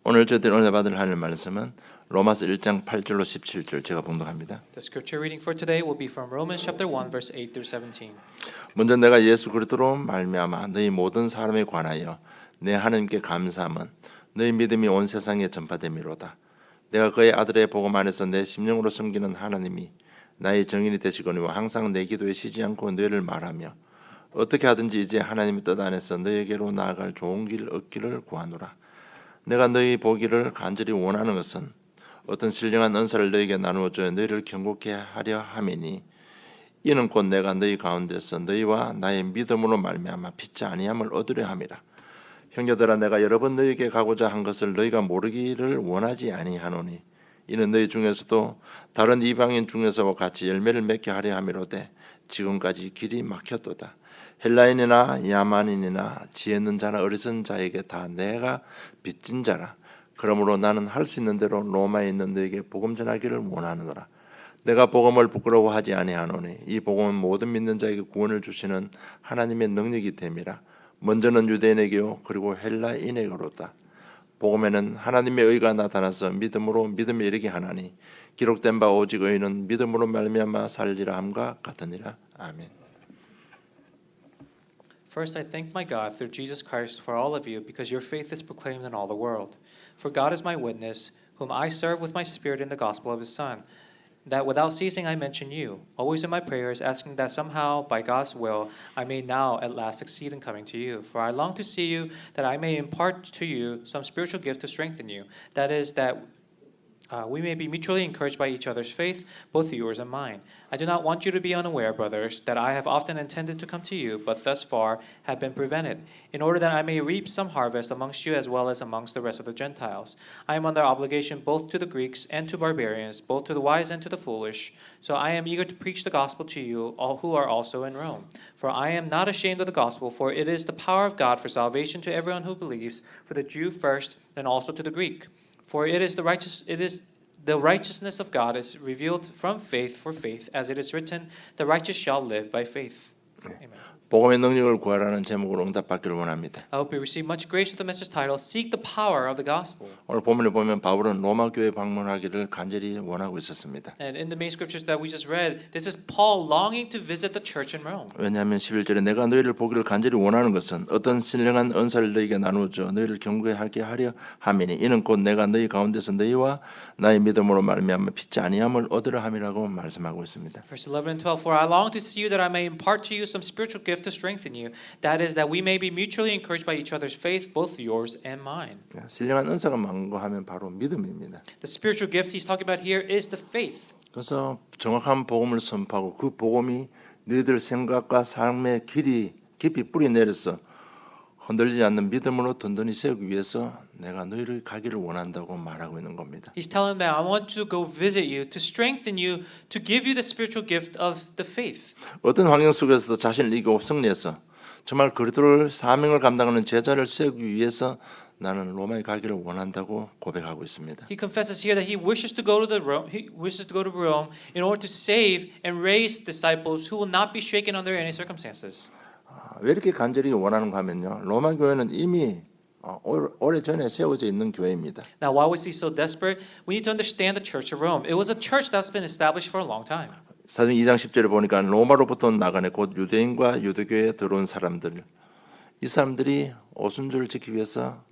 오늘 저희들 오늘 받을 하나님 말씀은 로마서 1장 8절로 17절 제가 봉독합니다. The scripture reading for today will be from Romans chapter 1 verse 8 through 17. 먼저 내가 예수 그리스도로 말미암아 너희 모든 사람에 관하여 내 하나님께 감사함은 너희 믿음이 온 세상에 전파됨이로다. 내가 그의 아들의 복음 안에서 내 심령으로 섬기는 하나님이 나의 정인이 되시거니와 항상 내 기도에 쉬지 않고 너희를 말하며 어떻게 하든지 이제 하나님의 뜻 안에서 너희에게로 나아갈 좋은 길 얻기를 구하노라. 내가 너희 보기를 간절히 원하는 것은 어떤 신령한 은사를 너희에게 나누어 주어 너희를 경고케 하려 함이니 이는 곧 내가 너희 가운데서 너희와 나의 믿음으로 말미암아 피치 아니함을 얻으려 함이라. 형제들아 내가 여러 번 너희에게 가고자 한 것을 너희가 모르기를 원하지 아니하노니 이는 너희 중에서도 다른 이방인 중에서와 같이 열매를 맺게 하려 함이로되 지금까지 길이 막혔도다. 헬라인이나 야만인이나 지혜 있는 자나 어리석은 자에게 다 내가 빚진 자라. 그러므로 나는 할 수 있는 대로 로마에 있는 너에게 복음 전하기를 원하노라. 내가 복음을 부끄러워하지 아니하노니 이 복음은 모든 믿는 자에게 구원을 주시는 하나님의 능력이 됨이라. 먼저는 유대인에게요 그리고 헬라인에게로다. 복음에는 하나님의 의가 나타나서 믿음으로 믿음에 이르게 하나니 기록된 바 오직 의인은 믿음으로 말미암아 살리라 함과 같으니라. 아멘. First, I thank my God through Jesus Christ for all of you, because your faith is proclaimed in all the world. For God is my witness, whom I serve with my spirit in the gospel of his Son, that without ceasing I mention you, always in my prayers, asking that somehow, by God's will, I may now at last succeed in coming to you. For I long to see you, that I may impart to you some spiritual gift to strengthen you, that is, that we may be mutually encouraged by each other's faith, both yours and mine. I do not want you to be unaware, brothers, that I have often intended to come to you, but thus far have been prevented, in order that I may reap some harvest amongst you as well as amongst the rest of the Gentiles. I am under obligation both to the Greeks and to barbarians, both to the wise and to the foolish. So I am eager to preach the gospel to you, all who are also in Rome. For I am not ashamed of the gospel, for it is the power of God for salvation to everyone who believes, for the Jew first, and also to the Greek. For it is the righteousness of God is revealed from faith for faith, as it is written, the righteous shall live by faith. Amen. 복음의 능력을 구하라는 제목으로 응답받기를 원합니다. I hope you receive much grace with the message title, Seek the Power of the Gospel. 오늘 본문을 보면 바울은 로마 교회 방문하기를 간절히 원하고 있었습니다. And in the main scriptures that we just read, this is Paul longing to visit the church in Rome. 왜냐하면 11절에 내가 너희를 보기를 간절히 원하는 것은 어떤 신령한 은사를 너희에게 나누어줘 너희를 경고하게 하려 함이니 이는 곧 내가 너희 가운데서 너희와 나의 믿음으로 말미암아 피치 아니함을 얻으려 함이라고 말씀하고 있습니다. Verse 11 and 12, For I long to see you that I may impart to you some spiritual gift to strengthen you, that is, that we may be mutually encouraged by each other's faith, both yours and mine. 신령한 은사가 많고 하면 바로 믿음입니다. The spiritual gift he's talking about here is the faith. 그래서 정확한 복음을 선포하고 그 복음이 너희들 생각과 삶의 깊이 뿌리 내려서 흔들리지 않는 믿음으로 든든히 세우기 위해서 내가 너희를 가기를 원한다고 말하고 있는 겁니다. He's telling them, I want to go visit you, to strengthen you, to give you the spiritual gift of the faith. 어떤 환경 속에서도 자신을 이기고 승리해서 정말 그리스도를 사명을 감당하는 제자를 세우기 위해서 나는 로마에 가기를 원한다고 고백하고 있습니다. He confesses here that he wishes to go to Rome in order to save and raise disciples who will not be shaken under any circumstances. 왜 이렇게 간절히 원하는가 하면요. 로마 교회는 이미 오래전에 세워져 있는 교회입니다. Now, why was he so desperate? We need to understand the Church of Rome. It was a church that's been established for a long time. 사도행 2장 10절에 보니까 로마로부터 나가네 곧 유대인과 유대교에 들어온 사람들 이 사람들이 오순절을 지키기 위해서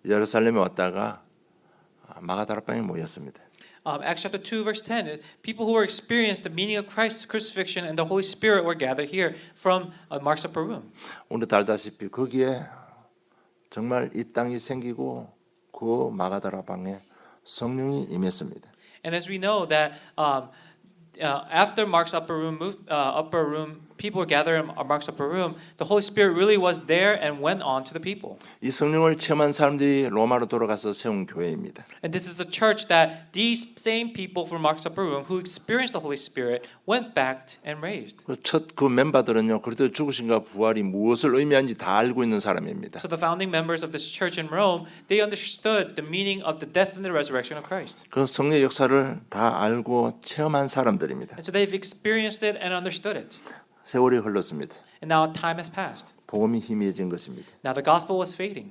예루살렘에 왔다가 마가다락방에 모였습니다. Acts chapter 2 verse 10, people who were experienced the meaning of Christ's crucifixion and the Holy Spirit were gathered here from Mark's upper room. 오늘 알다시피 거기에 정말 이 땅이 생기고 그 마가다락방에 성령이 임했습니다. And as we know that after Mark's upper room people were gathered in Mark's upper room, the Holy Spirit really was there and went on to the people. 이 성령을 체험한 사람들이 로마로 돌아가서 세운 교회입니다. And this is a church that these same people from Mark's upper room who experienced the Holy Spirit went back and raised. 첫 그 멤버들은요, 그리스도의 죽으심과 부활이 무엇을 의미하는지 다 알고 있는 사람입니다. So the founding members of this church in Rome, they understood the meaning of the death and the resurrection of Christ. 그 성령의 역사를 다 알고 체험한 사람들입니다. And so they've experienced it and understood it. 세월이 흘렀습니다. And now time has passed. 복음이 희미해진 것입니다. Now the gospel was fading.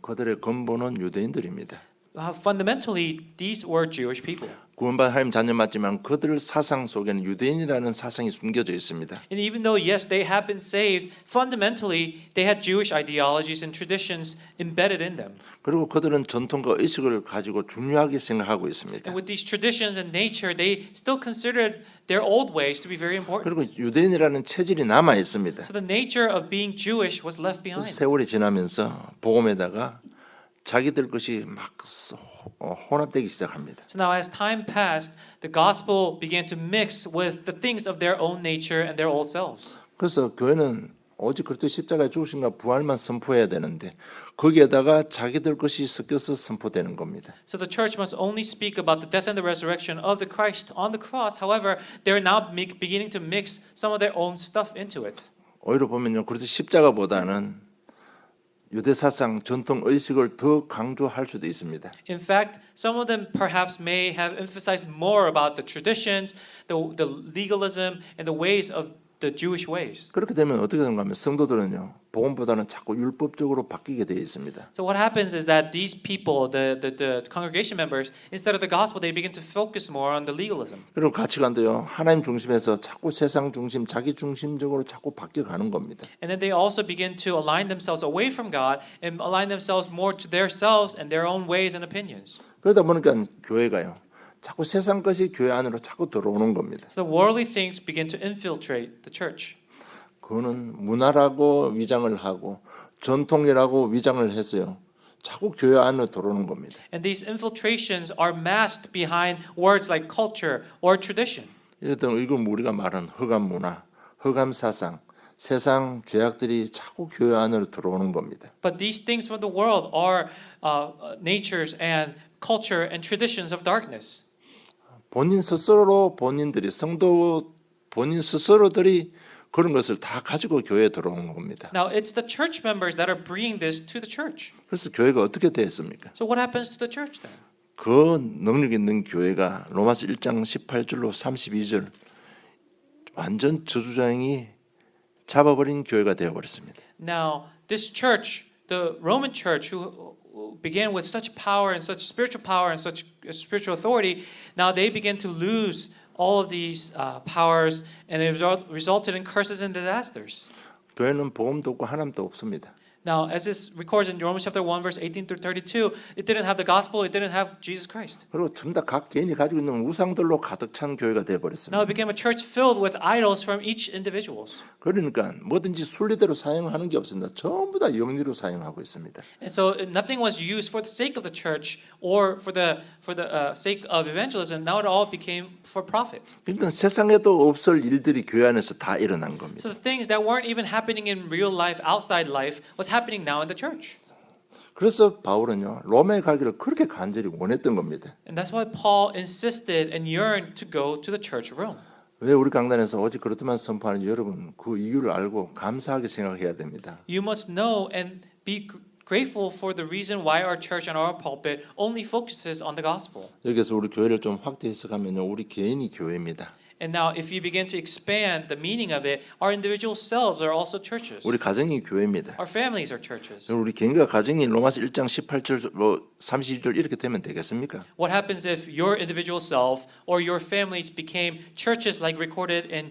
그들의 근본은 유대인들입니다. fundamentally, these were Jewish people. 구원받은 하나님 자녀 맞지만 그들 사상 속에는 유대인이라는 사상이 숨겨져 있습니다. And even though, yes, they have been saved, fundamentally, they had Jewish ideologies and traditions embedded in them. 그리고 그들은 전통과 의식을 가지고 중요하게 생각하고 있습니다. And with these traditions and nature, they still considered their old ways to be very important. 그리고 유대인이라는 체질이 남아 있습니다. So the nature of being Jewish was left behind. 세월이 지나면서 복음에다가 자기들 것이 막 혼합되기 시작합니다. So now, as time passed, the gospel began to mix with the things of their own nature and their old selves. 그래서 교회는 오직 그리스도 십자가에 죽으신가 부활만 선포해야 되는데 거기에다가 자기들 것이 섞여서 선포되는 겁니다. So the church must only speak about the death and the resurrection of the Christ on the cross. However, they're now beginning to mix some of their own stuff into it. 오히려 보면요, 그리스도 십자가보다는 유대 사상, 전통 의식을 더 강조할 수도 있습니다. In fact, some of them perhaps may have emphasized more about the traditions, the legalism, and the ways of the Jewish ways. 그렇게 되면 어떻게 되는가 하면 성도들은요, 복음보다는 자꾸 율법적으로 바뀌게 되어 있습니다. So what happens is that these people, the congregation members, instead of the gospel, they begin to focus more on the legalism. 그리고 가치관도요, 하나님 중심에서 자꾸 세상 중심, 자기 중심적으로 자꾸 바뀌어가는 겁니다. And then they also begin to align themselves away from God and align themselves more to themselves and their own ways and opinions. 그러다 보니까 교회가요, 자꾸 세상 것이 교회 안으로 자꾸 들어오는 겁니다. So the worldly things begin to infiltrate the church. 그거는 문화라고 위장을 하고 전통이라고 위장을 해서요, 자꾸 교회 안으로 들어오는 겁니다. And these infiltrations are masked behind words like culture or tradition. 이랬던 이건 우리가 말하는 흑암 문화, 흑암 사상, 세상 죄악들이 자꾸 교회 안으로 들어오는 겁니다. But these things from the world are natures and culture and traditions of darkness. 본인 스스로 본인들이 성도 본인 스스로들이 그런 것을 다 가지고 교회에 들어오는 겁니다. Now it's the church members that are bringing this to the church. 그래서 교회가 어떻게 됐습니까? So what happens to the church then? 그 능력 있는 교회가 로마서 1장 18절로 32절 완전 저주장이 잡아버린 교회가 되어버렸습니다. Now this church, the Roman church, who began with such power and such spiritual power and such spiritual authority, now they began to lose all of these powers, and it resulted in curses and disasters. 교회는 복음도 없고 하나님도 없습니다. Now, as this records in Romans chapter 1, verse 18 through 32, it didn't have the gospel, it didn't have Jesus Christ. 그리고 전부 다 각 개인이 가지고 있는 우상들로 가득 찬 교회가 되어버렸습니다. Now it became a church filled with idols from each individual. 그러니까 뭐든지 순리대로 사용하는 게 없습니다. 전부 다 영리로 사용하고 있습니다. And so nothing was used for the sake of the church or for the sake of evangelism. Now it all became for profit. 그러니까 세상에도 없을 일들이 교회 안에서 다 일어난 겁니다. So the things that weren't even happening in real life, outside life, was happening now in the church. 그래서 바울은요, 로마에 가기를 그렇게 간절히 원했던 겁니다. And that's why Paul insisted and yearned to go to the church of Rome. 왜 우리 강단에서 오직 그렇게만 선포하는지 여러분 그 이유를 알고 감사하게 생각해야 됩니다. You must know and be grateful for the reason why our church and our pulpit only focuses on the gospel. 여기서 우리 교회를 좀 확대해서 가면요, 우리 개인이 교회입니다. And now if you begin to expand the meaning of it, our individual selves are also churches. 우리 가정이 교회입니다. Our families are churches. 우리 개인과 가정이 로마서 1장 18절로 32절 이렇게 되면 되겠습니까? What happens if your individual self or your families became churches like recorded in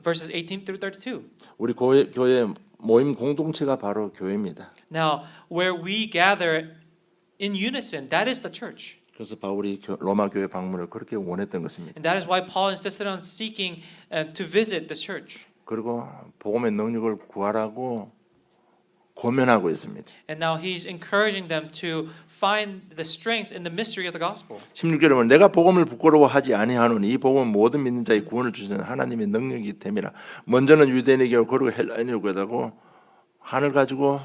verses 18 through 32? 우리 교회 모임 공동체가 바로 교회입니다. Now, where we gather in unison, that is the church. 그래서 바울이 로마 교회 방문을 그렇게 원했던 것입니다. And that is why Paul insisted on seeking to visit the church. 그리고 복음의 능력을 구하라고 고면하고 있습니다. And now he's encouraging them to find the strength in the mystery of the gospel. 16절에 보면 내가 복음을 부끄러워하지 아니하노니 이 복음은 모든 믿는 자의 구원을 주시는 하나님의 능력이기 때문이라. 먼저는 유대인에게 그리고 헬라인에게 하고 한을 가지고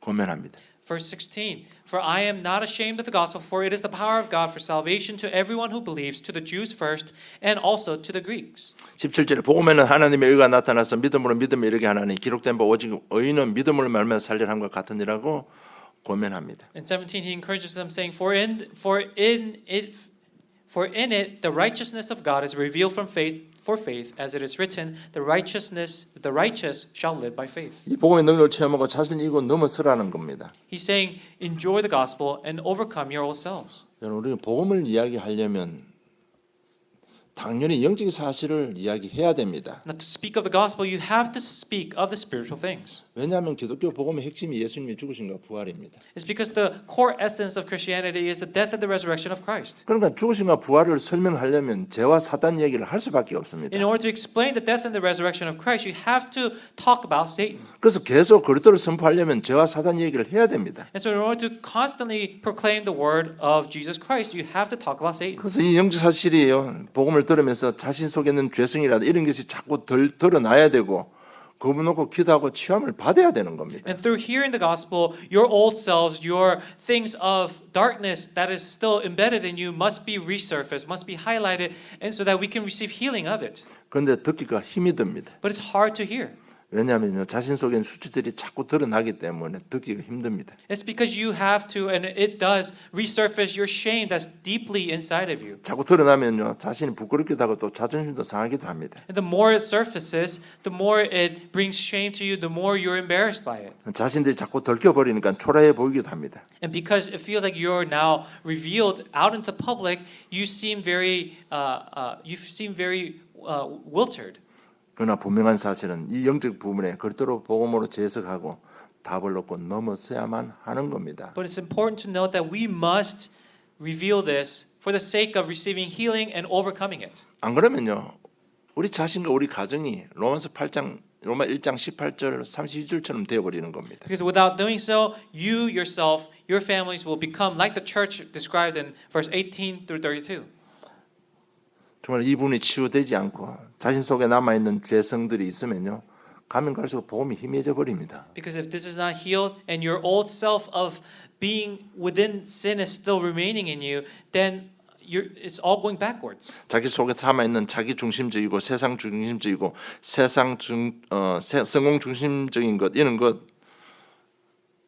고면합니다. Verse 16, For I am not ashamed of the gospel, for it is the power of God for salvation to everyone who believes, to the Jews first, and also to the Greeks. 17절에 복음에는 하나님의 의가 나타나서 믿음으로 믿음에 이르게 하나니 기록된 바 오직 의인은 믿음을 말면 살리라 함과 같으니라고 고면합니다. In 17, he encourages them, saying, For in it the righteousness of God is revealed from faith for faith, as it is written, the righteous shall live by faith. 이 복음의 능력을 체험하고 자신을 이기고 넘어서라는 겁니다. He's saying, enjoy the gospel and overcome your old selves. 여러분, 우리가 복음을 이야기하려면 당연히 영적인 사실을 이야기해야 됩니다. Now, to speak of the gospel, you have to speak of the spiritual things. 왜냐하면 기독교 복음의 핵심이 예수님의 죽으심과 부활입니다. It's because the core essence of Christianity is the death and the resurrection of Christ. 그러니까 죽으심과 부활을 설명하려면 죄와 사단 얘기를 할 수밖에 없습니다. In order to explain the death and the resurrection of Christ, you have to talk about Satan. 그래서 계속 그리스도를 선포하려면 죄와 사단 얘기를 해야 됩니다. And so in order to constantly proclaim the word of Jesus Christ, you have to talk about Satan. 그래서 이 영적 사실이에요. 복음을 들으면서 자신 속에 있는 죄성이라도 이런 것이 자꾸 드러나야 되고 그분 놓고 기도하고 치유함을 받아야 되는 겁니다. And through hearing the gospel, your old selves, your things of darkness that is still embedded in you must be resurfaced, must be highlighted, and so that we can receive healing of it. 그런데 듣기가 힘이 듭니다. But it's hard to hear. 왜냐하면 자신 속에 있는 수치들이 자꾸 드러나기 때문에 듣기가 힘듭니다. It's because you have to, and it does, resurface your shame that's deeply inside of you. 자꾸 드러나면요 자신이 부끄럽기도 하고 또 자존심도 상하기도 합니다. And the more it surfaces, the more it brings shame to you, the more you're embarrassed by it. 자신들이 자꾸 들켜버리니까 초라해 보이기도 합니다. And because it feels like you're now revealed out into the public, you seem very wilted. 그러나 분명한 사실은 이 영적 부분에 그리스도 복음으로 재해석하고 답을 얻고 넘어서야만 하는 겁니다. But it's important to note that we must reveal this for the sake of receiving healing and overcoming it. 안 그러면요 우리 자신과 우리 가정이 로마 1장 18절 32절처럼 되어버리는 겁니다. Because without doing so, you yourself, your families will become like the church described in verse 18 through 32. 정말 이 부분이 치유되지 않고 자신 속에 남아있는 죄성들이 있으면요 가면 갈수록 복음이 희미해져 버립니다. Because if this is not healed and your old self of being within sin is still remaining in you, then it's all going backwards. 자기 속에 남아있는 자기 중심적이고 세상 중심적이고 성공 중심적인 것 이런 것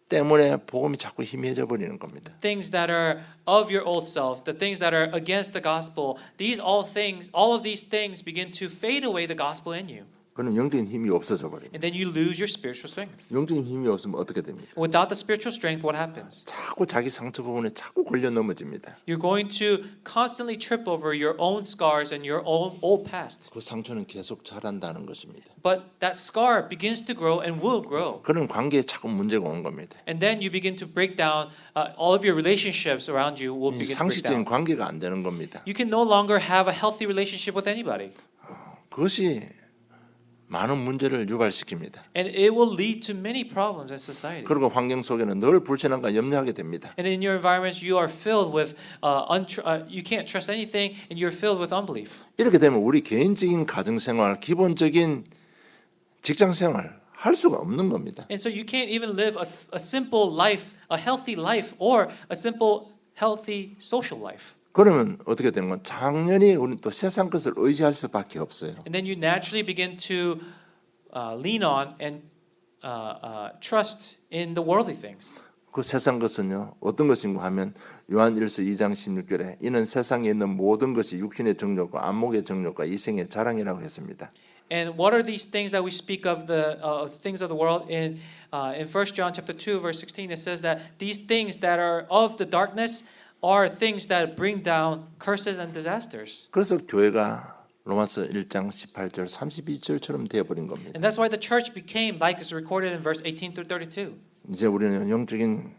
때문에 복음이 자꾸 희미해져 버리는 겁니다. Things that are of your old self, the things that are against the gospel, all of these things begin to fade away the gospel in you. 그럼 영적인 힘이 없어져 버립니다. And then you lose your spiritual strength. 영적인 힘이 없으면 어떻게 됩니까? Without the spiritual strength, what happens? 자꾸 자기 상처 부분에 자꾸 걸려 넘어집니다. You're going to constantly trip over your own scars and your own old past. 그 상처는 계속 자란다는 것입니다. But that scar begins to grow and will grow. 그런 관계에 자꾸 문제가 온 겁니다. And then you begin to break down, all of your relationships around you will begin to break 상식적인 down. 관계가 안 되는 겁니다. You can no longer have a healthy relationship with anybody. 그것이 많은 문제를 유발시킵니다. And it will lead to many problems in society. 그리고 환경 속에는 늘 불신함과 염려하게 됩니다. And in your environments, you are filled with, you can't trust anything, and you're filled with unbelief. 이렇게 되면 우리 개인적인 가정생활, 기본적인 직장생활 할 수가 없는 겁니다. And so you can't even live a simple life, a healthy life, or a simple, healthy social life. 그러면 어떻게 되는 건 당연히 우리는 또 세상 것을 의지할 수밖에 없어요. And then you naturally begin to lean on and trust in the worldly things. 그 세상 것은요 어떤 것인가 하면 요한일서 2장 16절에 이는 세상에 있는 모든 것이 육신의 정욕과 안목의 정욕과 이생의 자랑이라고 했습니다. And what are these things that we speak of the things of the world in 1 John chapter 2 verse 16 it says that these things that are of the darkness are things that bring down curses and disasters. 그래서 교회가 로마서 1장 18절 32절처럼 되어버린 겁니다. And that's why the church became like is recorded in verse 18 through 32. 이제 우리는 영적인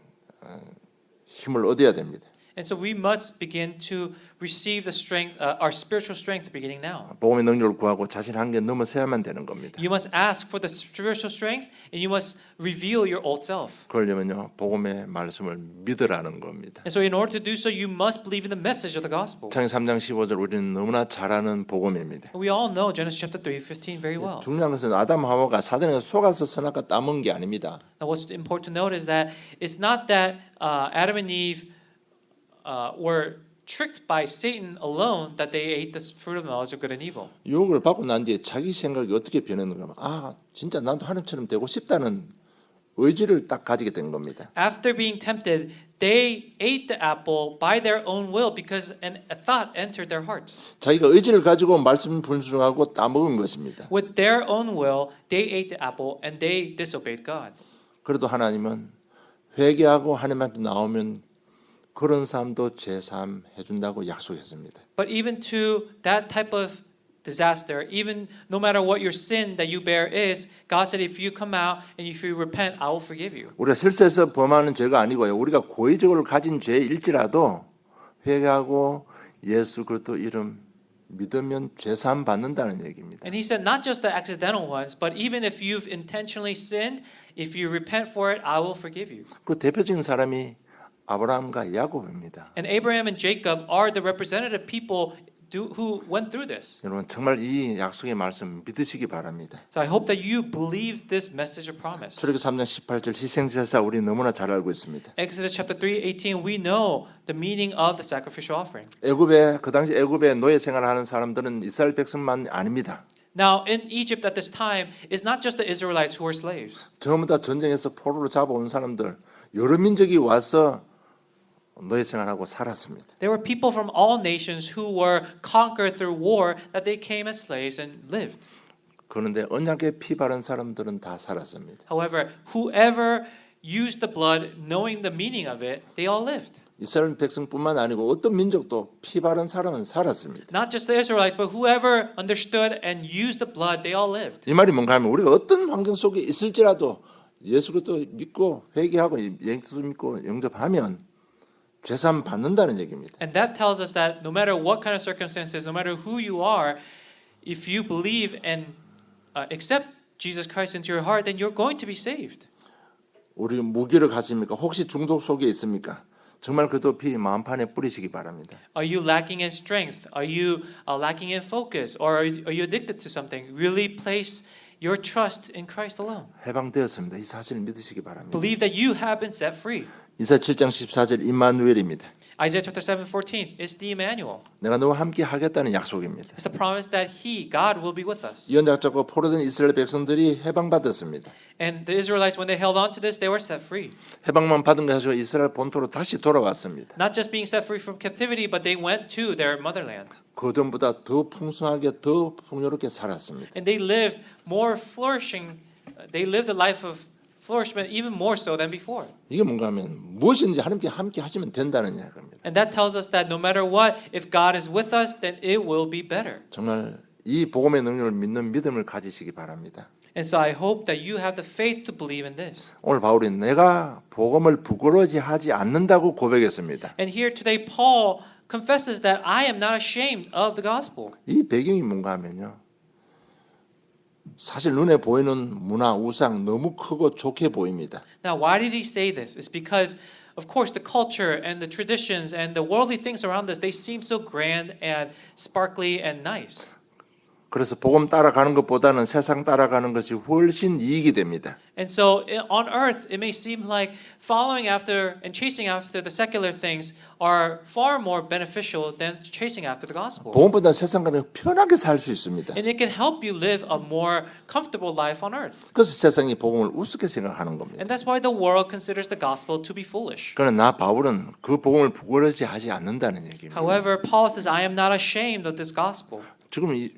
힘을 얻어야 됩니다. And so we must begin to receive the strength, our spiritual strength beginning now. 복음의 능력을 구하고 자신 한계 넘어서야만 되는 겁니다. You must ask for the spiritual strength and you must reveal your old self. 그러려면요 복음의 말씀을 믿으라는 겁니다. And so in order to do so you must believe in the message of the gospel. 창세기 3장 15절 우리는 너무나 잘 아는 복음입니다. We all know Genesis chapter 3:15 very well. 중요한 것은 아담 하와가 사단에게 속아서 선악과 따먹은 게 아닙니다. Now what's important to note is that it's not that Adam and Eve were tricked by Satan alone that they ate the fruit of the knowledge of good and evil. 유혹을 받고 난 뒤에 자기 생각이 어떻게 변했는가 하면 진짜 나도 하나님처럼 되고 싶다는 의지를 딱 가지게 된 겁니다. After being tempted, they ate the apple by their own will because a thought entered their hearts. 자기가 의지를 가지고 말씀 불순종하고 따먹은 것입니다. With their own will, they ate the apple and they disobeyed God. 그래도 하나님은 회개하고 하나님 앞에 나오면 그런 삶도 제사함 해준다고 약속했습니다. But even to that type of disaster, even no matter what your sin that you bear is, God said, if you come out and if you repent, I will forgive you. 우리가 실수해서 범하는 죄가 아니고요. 우리가 고의적으로 가진 죄일지라도 회개하고 예수 그리스도 이름 믿으면 죄사함 받는다는 얘기입니다. And he said, not just the accidental ones, but even if you've intentionally sinned, if you repent for it, I will forgive you. 그 대표적인 사람이 아브라함과 야곱입니다. And Abraham and Jacob are the representative people who went through this. 여러분 정말 이 약속의 말씀 믿으시기 바랍니다. So I hope that you believe this message of promise. 출애굽기 3장 18절 희생제사 우리 너무나 잘 알고 있습니다. Exodus chapter 3:18, we know the meaning of the sacrificial offering. 애굽에 그 당시 애굽에 노예 생활하는 사람들은 이스라엘 백성만 아닙니다. Now, in Egypt at this time, it's not just the Israelites who were slaves. 전부 다 전쟁에서 포로로 잡아온 사람들 여러 민족이 와서 노예 생활하고 살았습니다. There were people from all nations who were conquered through war that they came as slaves and lived. 그런데 언약에 피 바른 사람들은 다 살았습니다. However, whoever used the blood, knowing the meaning of it, they all lived. 이스라엘 백성뿐만 아니고 어떤 민족도 피 바른 사람은 살았습니다. Not just the Israelites, but whoever understood and used the blood, they all lived. 이 말이 뭔가 하면 우리가 어떤 환경 속에 있을지라도 예수 그리스도 믿고 회개하고 예수 믿고 영접하면 죄사함 받는다는 얘기입니다. And that tells us that no matter what kind of circumstances, no matter who you are, if you believe and accept Jesus Christ into your heart, then you're going to be saved. 우리 무기를 가십니까? 혹시 중독 속에 있습니까? 정말 그도 피 마음판에 뿌리시기 바랍니다. Are you lacking in strength? Are you lacking in focus? Or are you addicted to something? Really place your trust in Christ alone. 해방되었습니다. 이 사실을 믿으시기 바랍니다. Believe that you have been set free. 이사 7장 14절 임마누엘입니다. Isaiah chapter 7:14 is the Emmanuel. 내가 너와 함께 하겠다는 약속입니다. It's the promise that God will be with us. 이 언약 잡고 포로된 이스라엘 백성들이 해방받았습니다. And the Israelites, when they held on to this, they were set free. 해방만 받은 것이 아니라 이스라엘 본토로 다시 돌아왔습니다. Not just being set free from captivity, but they went to their motherland. 그 전보다 더 풍성하게 더 풍요롭게 살았습니다. And they lived more flourishing. They lived a life of flourishment even more so than before. 이게 뭔가 하면 무엇인지 하나님께 함께 하시면 된다는 이야기입니다. And that tells us that no matter what, if God is with us, then it will be better. 정말 이 복음의 능력을 믿는 믿음을 가지시기 바랍니다. And so I hope that you have the faith to believe in this. 오늘 바울이 내가 복음을 부끄러워지 하지 않는다고 고백했습니다. And here today Paul confesses that I am not ashamed of the gospel. 이 배경이 뭔가 하면요. 사실 눈에 보이는 문화 우상 너무 크고 좋게 보입니다. Now, why did he say this? It's because, of course, the culture and the traditions and the worldly things around us, they seem so grand and sparkly and nice. 그래서 복음 따라가는 것보다는 세상 따라가는 것이 훨씬 이익이 됩니다. And so on earth, it may seem like following after and chasing after the secular things are far more beneficial than chasing after the gospel. 복음보다 세상과는 편하게 살 수 있습니다. And it can help you live a more comfortable life on earth. 그래서 세상이 복음을 우습게 생각하는 겁니다. And that's why the world considers the gospel to be foolish. 그러나 나 바울은 그 복음을 부끄러워지 하지 않는다는 얘기입니다. However, Paul says, I am not ashamed of this gospel. 지금 이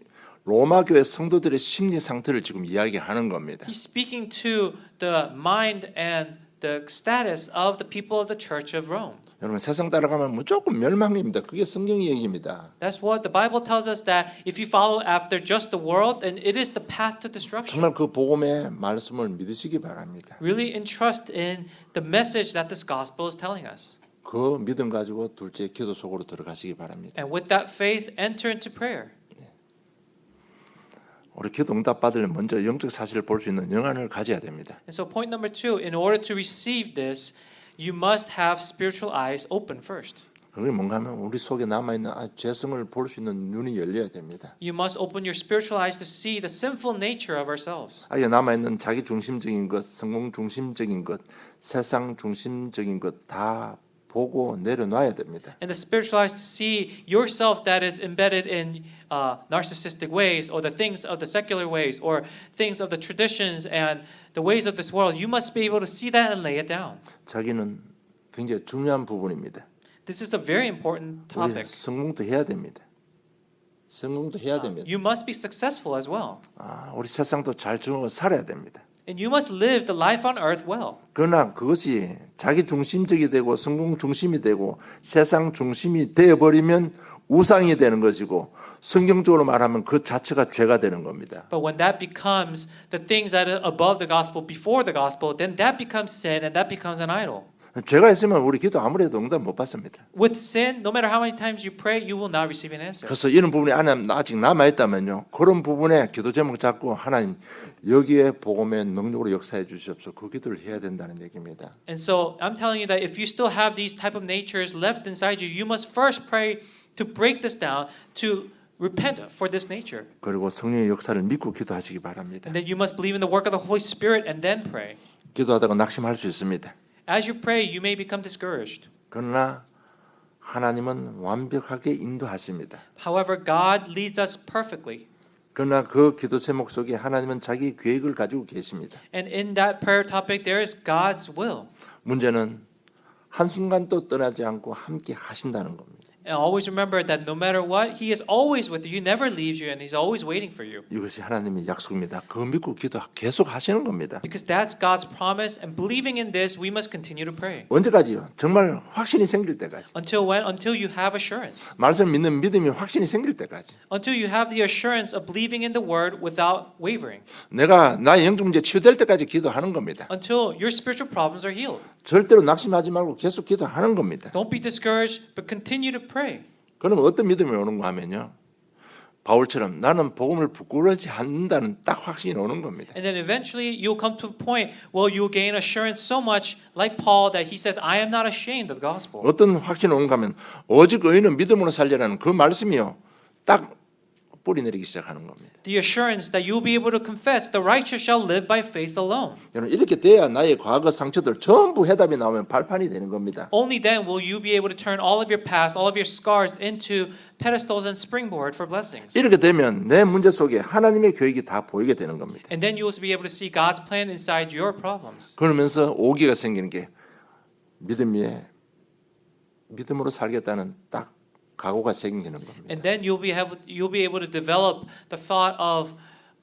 로마 교회 성도들의 심리 상태를 지금 이야기하는 겁니다. He's speaking to the mind and the status of the people of the Church of Rome. 여러분 세상 따라가면 무조건 멸망입니다. 그게 성경의 얘기입니다. That's what the Bible tells us, that if you follow after just the world, then it is the path to destruction. 정말 그 복음의 말씀을 믿으시기 바랍니다. Really entrust in the message that this gospel is telling us. 그 믿음 가지고 둘째 기도 속으로 들어가시기 바랍니다. And with that faith, enter into prayer. 우리 기도 응답 받으려면 먼저 영적 사실을 볼 수 있는 영안을 가져야 됩니다. And so point number 2, in order to receive this, you must have spiritual eyes open first. 그게 뭔가 하면 우리 속에 남아있는 죄성을 볼 수 있는 눈이 열려야 됩니다. You must open your spiritual eyes to see the sinful nature of ourselves. 아예 남아있는 자기 중심적인 것, 성공 중심적인 것, 세상 중심적인 것 다 보고 내려놔야 됩니다. And the spiritual eyes to see yourself that is embedded in narcissistic ways, or the things of the secular ways, or things of the traditions and the ways of this world. You must be able to see that and lay it down. 자기는 굉장히 중요한 부분입니다. This is a very important 우리 topic. 성공도 해야 됩니다. 성공도 해야 됩니다. You must be successful as well. 우리 세상도 잘 적응을 살아야 됩니다. And you must live the life on earth well. 그러나 그것이 자기 중심적이 되고 성공 중심이 되고 세상 중심이 되어버리면 우상이 되는 것이고 성경적으로 말하면 그 자체가 죄가 되는 겁니다. But when that becomes the things that are above the gospel, before the gospel, then that becomes sin and that becomes an idol. 죄가 있으면 우리 기도 아무리 해도 응답 못 받습니다. With sin, no matter how many times you pray, you will not receive an answer. 그래서 이런 부분이 안에 아직 남아있다면요. 그런 부분에 기도 제목 잡고 하나님 여기에 복음의 능력으로 역사해 주시옵소서 그 기도를 해야 된다는 얘기입니다. And so I'm telling you that if you still have these type of natures left inside you, you must first pray to break this down, to repent for this nature. 그리고 성령의 역사를 믿고 기도하시기 바랍니다. And then you must believe in the work of the Holy Spirit and then pray. 기도하다가 낙심할 수 있습니다. As you pray, you may become discouraged. 그러나 하나님은 완벽하게 인도하십니다. However, God leads us perfectly. 그러나 그 기도 제목 속에 하나님은 자기 계획을 가지고 계십니다. And in that prayer topic, there is God's will. 문제는 한순간도 떠나지 않고 함께 하신다는 겁니다. And always remember that no matter what, He is always with you. He never leaves you, and He's always waiting for you. 이것이 하나님의 약속입니다. 그거 믿고 기도 계속 하시는 겁니다. Because that's God's promise, and believing in this, we must continue to pray. 언제까지요? 정말 확신이 생길 때까지. Until when? Until you have assurance. 말씀 믿는 믿음이 확신이 생길 때까지. Until you have the assurance of believing in the Word without wavering. 내가 나의 영적 문제 치유될 때까지 기도하는 겁니다. Until your spiritual problems are healed. 절대로 낙심하지 말고 계속 기도하는 겁니다. Don't be discouraged, but continue to pray. 그러면 어떤 믿음이 오는가 하면요. 바울처럼 나는 복음을 부끄러워하지 않는다는 딱 확신이 오는 겁니다. And then eventually you'll come to the point where you'll gain assurance so much like Paul that he says, I am not ashamed of the gospel. 어떤 확신이 오는가 하면 오직 의인은 믿음으로 살리라는 그 말씀이요. 딱 뿌리 내리기 시작하는 겁니다. The assurance that you'll be able to confess the righteous shall live by faith alone. 여러분 이렇게 돼야 나의 과거 상처들 전부 해답이 나오면 발판이 되는 겁니다. Only then will you be able to turn all of your past, all of your scars into pedestals and springboard for blessings. 이렇게 되면 내 문제 속에 하나님의 계획이 다 보이게 되는 겁니다. And then you will be able to see God's plan inside your problems. 그러면서 오기가 생기는 게 믿음으로 살겠다는 딱 각오가 생기는 겁니다. And then you'll be able to develop the thought of,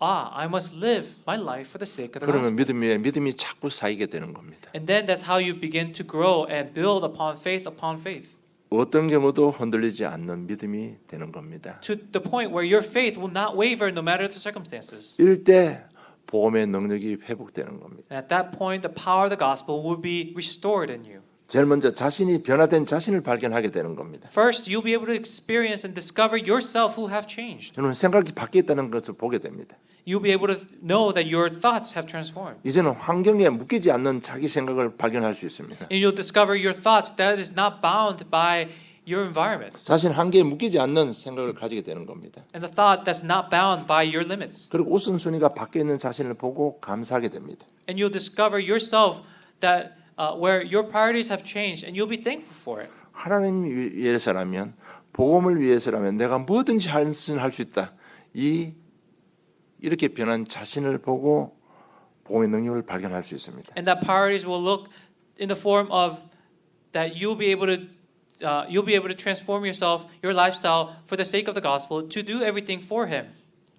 I must live my life for the sake of the 그러면 gospel. 믿음이 자꾸 쌓이게 되는 겁니다. And then that's how you begin to grow and build upon faith upon faith. 어떤 경우도 흔들리지 않는 믿음이 되는 겁니다. To the point where your faith will not waver no matter the circumstances. 이럴 때 복음의 능력이 회복되는 겁니다. And at that point, the power of the gospel will be restored in you. 제일 먼저 자신이 변화된 자신을 발견하게 되는 겁니다. First, you'll be able to experience and discover yourself who have changed. 저는 생각이 바뀌었다는 것을 보게 됩니다. You'll be able to know that your thoughts have transformed. 이제는 환경에 묶이지 않는 자기 생각을 발견할 수 있습니다. And you'll discover your thoughts that is not bound by your environments. 자신 한계에 묶이지 않는 생각을 가지게 되는 겁니다. And the thought that's not bound by your limits. 그리고 우선순위가 바뀌어 있는 자신을 보고 감사하게 됩니다. And you'll discover yourself that where your priorities have changed, and you'll be thankful for it. 하나님 위해서라면 복음을 위해서라면 내가 뭐든지 할 수 있다. 이렇게 변한 자신을 보고 복음의 능력을 발견할 수 있습니다. And that priorities will look in the form of that you'll be able to transform yourself, your lifestyle for the sake of the gospel, to do everything for Him.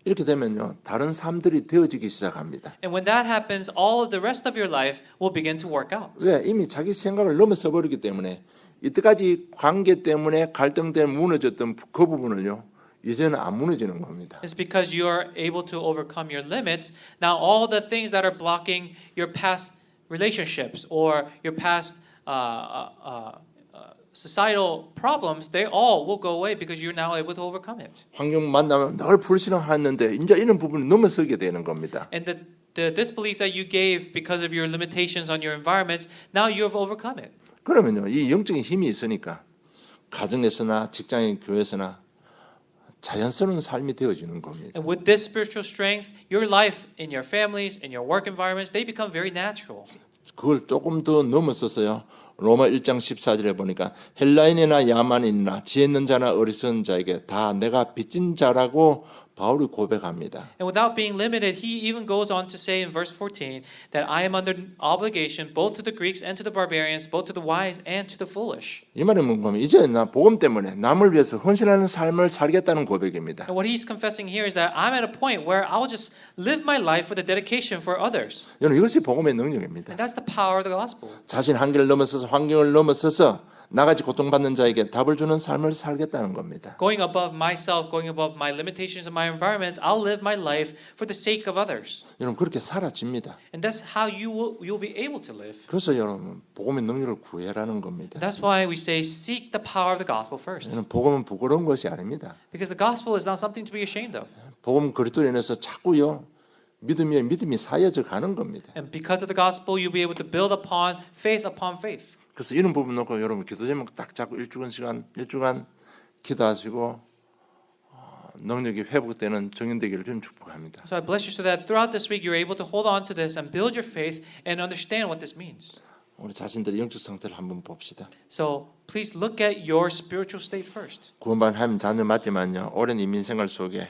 이렇게 되면요 다른 삶들이 되어지기 시작합니다. And when that happens, all of the rest of your life will begin to work out. 왜? 이미 자기 생각을 넘어서 버리기 때문에 이때까지 관계 때문에 갈등 때문에 무너졌던 그 부분을요 이제는 안 무너지는 겁니다. It's because you are able to overcome your limits. Now all the things that are blocking your past relationships or your past societal problems, they all will go away because you're now able to overcome it. 환경 만나면 늘 불신앙했는데 이제 이런 부분을 넘어서게 되는 겁니다. And the disbelief that you gave because of your limitations on your environments, now you have overcome it. 그러면요 이 영적인 힘이 있으니까 가정에서나 직장인 교회에서나 자연스러운 삶이 되어지는 겁니다. And with this spiritual strength, your life in your families, in your work environments, they become very natural. 그걸 조금 더 넘어서서요 로마 1장 14절에 보니까 헬라인이나 야만인이나 지혜 있는 자나 어리석은 자에게 다 내가 빚진 자라고 바울이 고백합니다. And without being limited, he even goes on to say in verse 14 that I am under obligation both to the Greeks and to the barbarians, both to the wise and to the foolish. 이 말은 뭔가 이제 나 복음 때문에 남을 위해서 헌신하는 삶을 살겠다는 고백입니다. And what he's confessing here is that I'm at a point where I'll just live my life for the dedication for others. 여러분 이것이 복음의 능력입니다. And that's the power of the gospel. 자신 한계를 넘어서서 환경을 넘어서서 나같이 고통받는 자에게 답을 주는 삶을 살겠다는 겁니다. Going above myself, going above my limitations of my environments, I'll live my life for the sake of others. 여러분 그렇게 살아집니다. And that's how you'll be able to live. 그래서 여러분 복음의 능력을 구해라는 겁니다. And that's why we say seek the power of the gospel first. 여러분 복음은 부끄러운 것이 아닙니다. Because the gospel is not something to be ashamed of. 복음 그리스도로 인해서 자꾸요 믿음이 쌓여져 가는 겁니다. And because of the gospel, you'll be able to build upon faith. 그래서 이런 부분 놓고 여러분 기도 제목 딱 잡고 일주간 기도하시고 능력이 회복되는 정인되기를 좀 축복합니다. So I bless you so that throughout this week you're able to hold on to this and build your faith and understand what this means. 우리 자신들의 영적 상태를 한번 봅시다. So please look at your spiritual state first. 구원받은 하나님 자녀 맞지만요 오랜 이민 생활 속에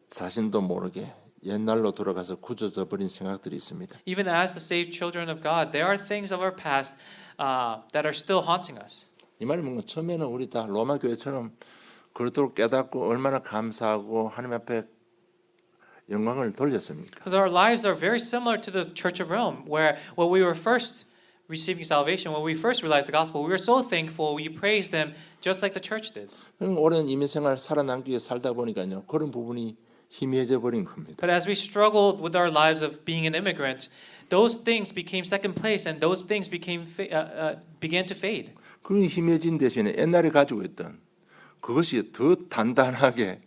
자신도 모르게 옛날로 돌아가서 굳어져 버린 생각들이 있습니다. Even as the saved children of God, there are things of our past that are still haunting us. 이 말이 뭔가 처음에는 우리 다 로마 교회처럼 그렇도록 깨닫고 얼마나 감사하고 하나님 앞에 영광을 돌렸습니까? Because our lives are very similar to the Church of Rome, where when we were first receiving salvation, when we first realized the gospel, we were so thankful, we praised them just like the church did. 오랜 이민 생활 살아남기 위해 살다 보니까요 그런 부분이 희미해져 버린 겁니다. But as we struggled with our lives of being an immigrant, those things became second place, and those things began to fade. 그 희미해진 대신에 옛날에 가지고 있던 그것이 더 단단하게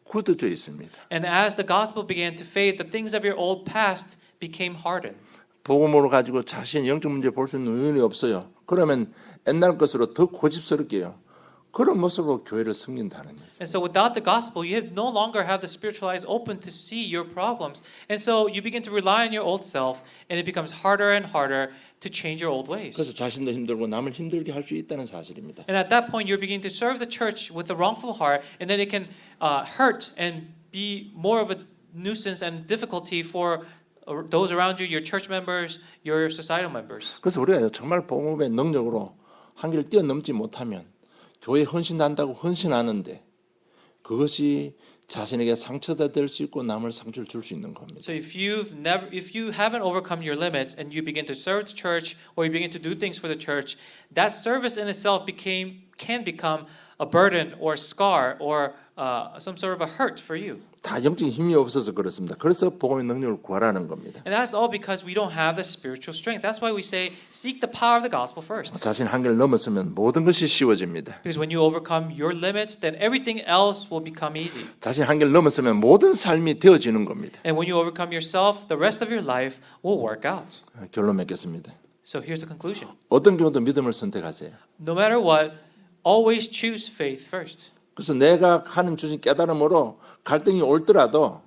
굳어져 있습니다. And as the gospel began to fade, the things of your old past became hardened. 복음으로 가지고 자신 영적 문제 볼 수 있는 의원이 없어요. 그러면 옛날 것으로 더 고집스럽게요. 그런 모습으로 교회를 섬긴다는 얘기죠. And so without the gospel, you no longer have the spiritual eyes open to see your problems. And so you begin to rely on your old self, and it becomes harder and harder to change your old ways. 그래서 자신도 힘들고 남을 힘들게 할 수 있다는 사실입니다. And at that point, you're beginning to serve the church with a wrongful heart, and then it can hurt and be more of a nuisance and difficulty for those around you, your church members, your societal members. 그래서 우리가 정말 복음의 능력으로 한계를 뛰어넘지 못하면 교회에 헌신한다고 헌신하는데 그것이 자신에게 상처가 될 수 있고 남을 상처를 줄 수 있는 겁니다. So if you haven't overcome your limits and you begin to serve the church or you begin to do things for the church, that service in itself can become a burden or a scar or some sort of a hurt for you. 다 영적인 힘이 없어서 그렇습니다. 그래서 복음의 능력을 구하라는 겁니다. And that's all because we don't have the spiritual strength. That's why we say seek the power of the gospel first. 자신 한계를 넘었으면 모든 것이 쉬워집니다. Because when you overcome your limits, then everything else will become easy. 자신 한계를 넘었으면 모든 삶이 되어지는 겁니다. And when you overcome yourself, the rest of your life will work out. 결론 맺겠습니다. So here's the conclusion. 어떤 경우도 믿음을 선택하세요. No matter what, always choose faith first. 그래서 내가 하는 주신 깨달음으로 갈등이 올더라도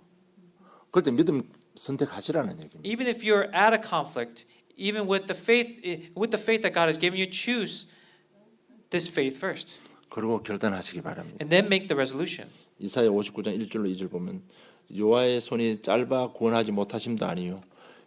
그럴 때 믿음 선택하시라는 얘기입니다. Even if you're at a conflict, even with the faith that God has given you, choose this faith first. 그리고 결단하시기 바랍니다. And then make the resolution. 이사야 59장 1절로 2절 보면 여호와의 손이 짧아 구원하지 못하심도 아니요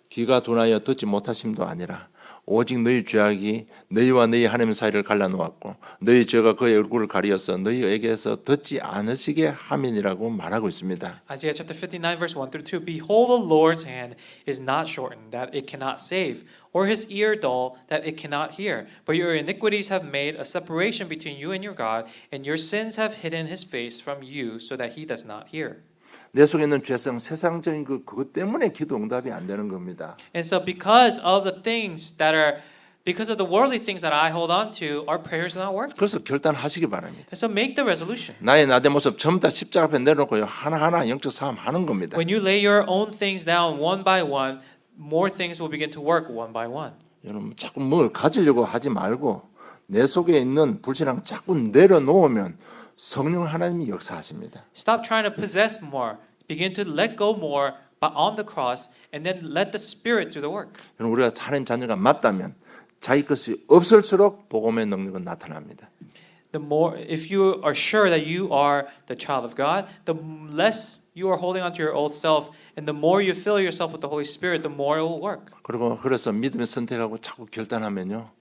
귀가 둔하여 듣지 못하심도 아니라 오직 너희 죄악이 너희와 너희 하나님 사이를 갈라놓았고 너희 죄가 그의 얼굴을 가리어서 너희에게서 듣지 않으시게 함이니라고 말하고 있습니다. Isaiah chapter 59 verse 1 through 2. Behold, the Lord's hand is not shortened that it cannot save, or his ear dull that it cannot hear. But your iniquities have made a separation between you and your God, and your sins have hidden his face from you so that he does not hear. 내 속에 있는 죄성, 세상적인 그것 때문에 기도 응답이 안 되는 겁니다. And so because of the worldly things that I hold on to, our prayers are not working. 그래서 결단하시기 바랍니다. And so make the resolution. 나의 나대 모습 전부 다 십자가 앞에 내놓고요. 하나하나 영적 싸움 하는 겁니다. When you lay your own things down one by one, more things will begin to work one by one. 여러분 자꾸 뭘 가지려고 하지 말고 내 속에 있는 불신앙 자꾸 내려놓으면 성령 하나님이 역사하십니다. Stop trying to possess more. Begin to let go more on the cross, and then let the Spirit do the work. 여러분 우리가 하나님 자녀가 맞다면 자기 것이 없을수록 복음의 능력은 나타납니다. The more, if you are sure that you are the child of God, the less you are holding on to your old self, and the more you fill yourself with the Holy Spirit, the more it will work. 그리고 그래서 믿음의 선택하고 자꾸 결단하면요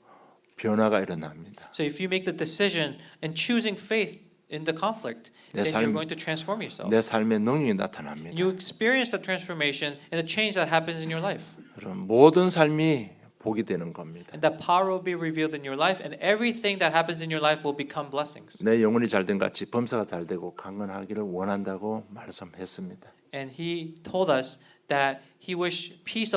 변화가 일어납니다. So if you make the decision and choosing faith in the conflict, 내 then 삶- you're going to transform yourself. 내 삶의 능력이 나타납니다. You experience the transformation and the change that happens in your life. 그럼 모든 삶이 복이 되는 겁니다. And that power will be revealed in your life, and everything that happens in your life will become blessings. 내 영혼이 잘된 같이 범사가 잘되고 강건하기를 원한다고 말씀했습니다. And he told us that he wishes peace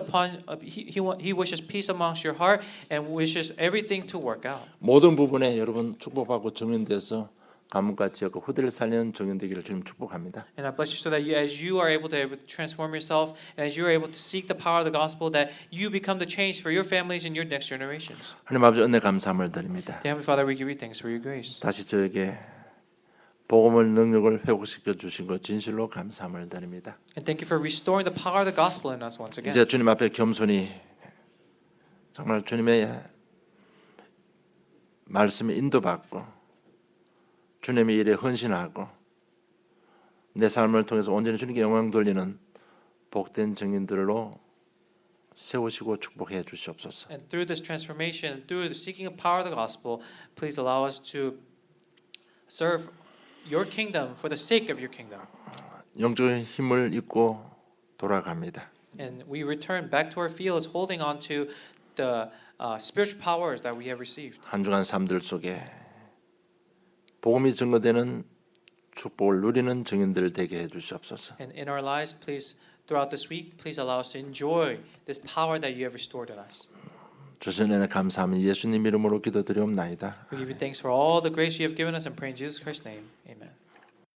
amongst your heart and wishes everything to work out. 모든 부분에 여러분 축복받고 정인돼서 가문과 지역과 후대를 살리는 정인되기를 주님 축복합니다. And I bless you so that you, as you are able to transform yourself and as you are able to seek the power of the gospel, that you become the change for your families and your next generations. 하나님 아버지 은혜 감사함을 드립니다. Dear Heavenly Father, we give you thanks for your grace. 다시 저에게 복음의 능력을 회복시켜 주신 것 진실로 감사함을 드립니다. And thank you for restoring the power of the gospel in us once again. 이제 주님 앞에 겸손히 정말 주님의 말씀에 인도받고 주님의 일에 헌신하고 내 삶을 통해서 온전히 주님께 영광 돌리는 복된 증인들로 세우시고 축복해 주시옵소서. And through this transformation, through the seeking of power of the gospel, please allow us to serve your kingdom for the sake of your kingdom. 영적인 힘을 잊고 돌아갑니다. And we return back to our fields holding on to the spiritual powers that we have received. 한 주간 삶들 속에 복음이 증거되는 축복을 누리는 증인들 되게 해 주시옵소서. And in our lives, please, throughout this week, please allow us to enjoy this power that you have restored in us. 주신 은혜 감사하며 예수님 이름으로 기도드리옵나이다. We give you thanks for all the grace you have given us and pray in Jesus Christ's name.